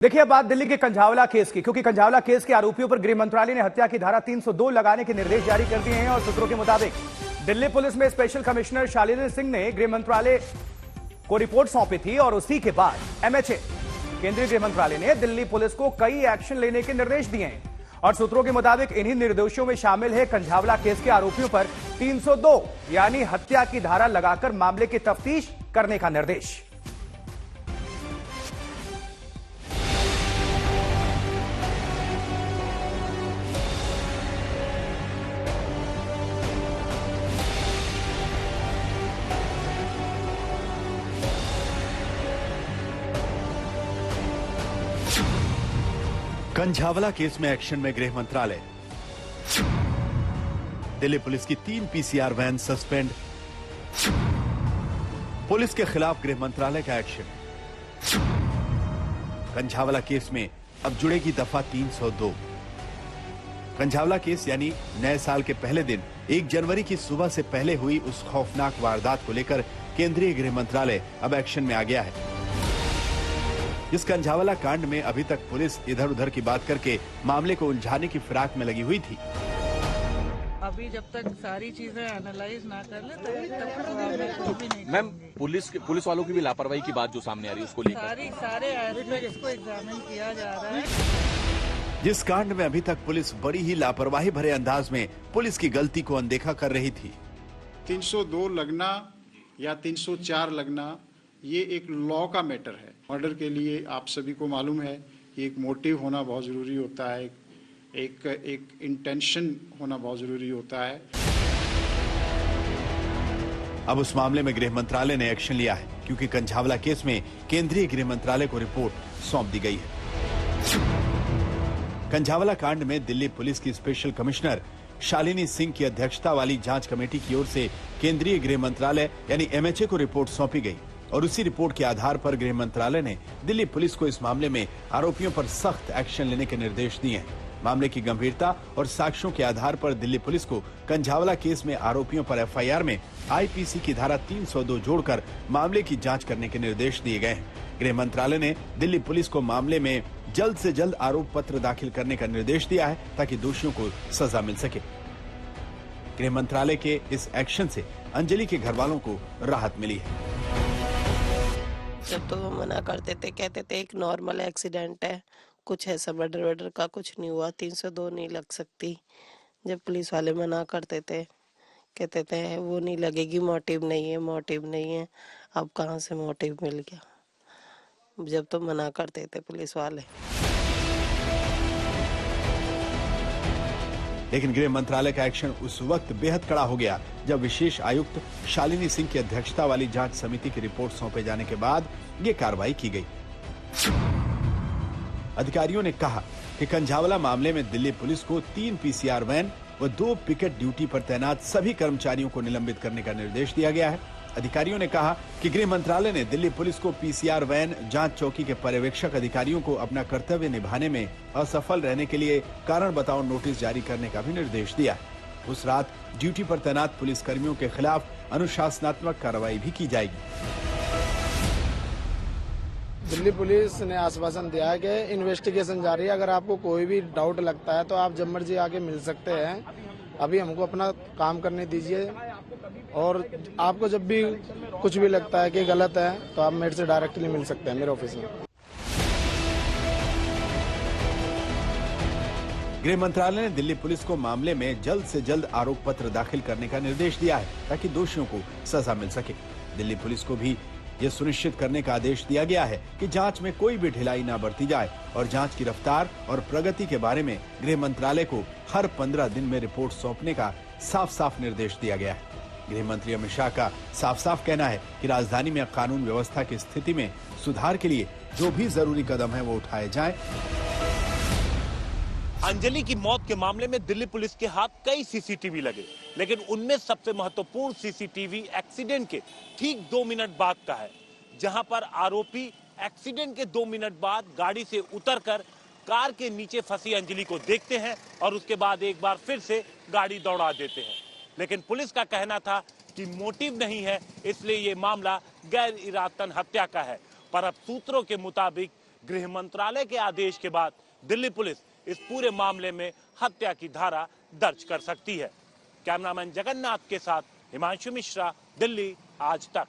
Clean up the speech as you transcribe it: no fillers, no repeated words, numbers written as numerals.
देखिए बात दिल्ली के कंझावला केस की, क्योंकि कंझावला केस के आरोपियों पर गृह मंत्रालय ने हत्या की धारा 302 लगाने के निर्देश जारी कर दिए हैं। और सूत्रों के मुताबिक दिल्ली पुलिस में स्पेशल कमिश्नर शालिनी सिंह ने गृह मंत्रालय को रिपोर्ट सौंपी थी और उसी के बाद एमएचए केंद्रीय गृह मंत्रालय ने दिल्ली पुलिस को कई एक्शन लेने के निर्देश दिए हैं। और सूत्रों के मुताबिक इन्हीं निर्देशों में शामिल है कंझावला केस के आरोपियों पर 302 यानी हत्या की धारा लगाकर मामले की तफ्तीश करने का निर्देश। कंझावला केस में एक्शन में गृह मंत्रालय। दिल्ली पुलिस की 3 पीसीआर वैन सस्पेंड। पुलिस के खिलाफ गृह मंत्रालय का एक्शन। कंझावला केस में अब जुड़ेगी दफा 302। कंझावला केस यानी नए साल के पहले दिन 1 जनवरी की सुबह से पहले हुई उस खौफनाक वारदात को लेकर केंद्रीय गृह मंत्रालय अब एक्शन में आ गया है। इस कंझावला कांड में अभी तक पुलिस इधर उधर की बात करके मामले को उलझाने की फिराक में लगी हुई थी। अभी जब तक सारी चीजें एनालाइज ना कर ले तब भी नहीं। मैम पुलिस वालों की भी लापरवाही की बात जो सामने आ रही है उसको लेकर सारे एस्पेक्ट्स को एग्जामिन किया जा रहा है। जिस कांड में अभी तक पुलिस बड़ी ही लापरवाही भरे अंदाज में पुलिस की गलती को अनदेखा कर रही थी। 302 लगना या 304 लगना ये एक लॉ का मैटर है। मर्डर के लिए आप सभी को मालूम है कि एक मोटिव होना बहुत जरूरी होता है, एक इंटेंशन होना बहुत जरूरी होता है। अब उस मामले में गृह मंत्रालय ने एक्शन लिया है, क्योंकि कंझावला केस में केंद्रीय गृह मंत्रालय को रिपोर्ट सौंप दी गई है। कंझावला कांड में दिल्ली पुलिस की स्पेशल कमिश्नर शालिनी सिंह की अध्यक्षता वाली जांच कमेटी की ओर से केंद्रीय गृह मंत्रालय यानी एमएचए को रिपोर्ट सौंपी गई और उसी रिपोर्ट के आधार पर गृह मंत्रालय ने दिल्ली पुलिस को इस मामले में आरोपियों पर सख्त एक्शन लेने के निर्देश दिए हैं। मामले की गंभीरता और साक्ष्यों के आधार पर दिल्ली पुलिस को कंझावला केस में आरोपियों पर एफआईआर में आईपीसी की धारा 302 जोड़कर मामले की जांच करने के निर्देश दिए गए हैं। गृह मंत्रालय ने दिल्ली पुलिस को मामले में जल्द से जल्द आरोप पत्र दाखिल करने का निर्देश दिया है, ताकि दोषियों को सजा मिल सके। गृह मंत्रालय के इस एक्शन से अंजलि के घर वालों को राहत मिली है। जब तो वो मना करते थे, कहते थे एक नॉर्मल एक्सीडेंट है, कुछ ऐसा मर्डर वर्डर का कुछ नहीं हुआ, 302 नहीं लग सकती। जब पुलिस वाले मना करते थे, कहते थे वो नहीं लगेगी, मोटिव नहीं है। अब कहाँ से मोटिव मिल गया, जब तो मना करते थे पुलिस वाले। लेकिन गृह मंत्रालय का एक्शन उस वक्त बेहद कड़ा हो गया जब विशेष आयुक्त शालिनी सिंह की अध्यक्षता वाली जांच समिति की रिपोर्ट सौंपे जाने के बाद ये कार्रवाई की गई। अधिकारियों ने कहा कि कंझावला मामले में दिल्ली पुलिस को 3 पीसीआर वैन व 2 पिकेट ड्यूटी पर तैनात सभी कर्मचारियों को निलंबित करने का निर्देश दिया गया है। अधिकारियों ने कहा कि गृह मंत्रालय ने दिल्ली पुलिस को पीसीआर वैन जांच चौकी के पर्यवेक्षक अधिकारियों को अपना कर्तव्य निभाने में असफल रहने के लिए कारण बताओ नोटिस जारी करने का भी निर्देश दिया है। उस रात ड्यूटी पर तैनात पुलिस कर्मियों के खिलाफ अनुशासनात्मक कार्रवाई भी की जाएगी। दिल्ली पुलिस ने आश्वासन दिया है कि इन्वेस्टिगेशन जारी है। अगर आपको कोई भी डाउट लगता है तो आप जब मर्जी आके मिल सकते हैं। अभी हमको अपना काम करने दीजिए, और आपको जब भी कुछ भी लगता है कि गलत है तो आप मेरे से डायरेक्टली मिल सकते हैं मेरे ऑफिस में। गृह मंत्रालय ने दिल्ली पुलिस को मामले में जल्द से जल्द आरोप पत्र दाखिल करने का निर्देश दिया है, ताकि दोषियों को सजा मिल सके। दिल्ली पुलिस को भी ये सुनिश्चित करने का आदेश दिया गया है कि जांच में कोई भी ढिलाई न बरती जाए और जांच की रफ्तार और प्रगति के बारे में गृह मंत्रालय को हर 15 दिन में रिपोर्ट सौंपने का साफ साफ निर्देश दिया गया है। गृह मंत्री अमित शाह का साफ साफ कहना है कि राजधानी में कानून व्यवस्था की स्थिति में सुधार के लिए जो भी जरूरी कदम है वो उठाए जाएं। अंजलि की मौत के मामले में दिल्ली पुलिस के हाथ कई सीसीटीवी लगे, लेकिन उनमें सबसे महत्वपूर्ण सीसीटीवी एक्सीडेंट के ठीक 2 मिनट बाद का है, जहां पर आरोपी एक्सीडेंट के 2 मिनट बाद गाड़ी से उतरकर कार के नीचे फंसी अंजलि को देखते हैं और उसके बाद एक बार फिर से गाड़ी दौड़ा देते हैं। लेकिन पुलिस का कहना था कि मोटिव नहीं है, इसलिए ये मामला गैर इरादतन हत्या का है। पर अब सूत्रों के मुताबिक गृह मंत्रालय के आदेश के बाद दिल्ली पुलिस इस पूरे मामले में हत्या की धारा दर्ज कर सकती है। कैमरामैन जगन्नाथ के साथ हिमांशु मिश्रा, दिल्ली आज तक।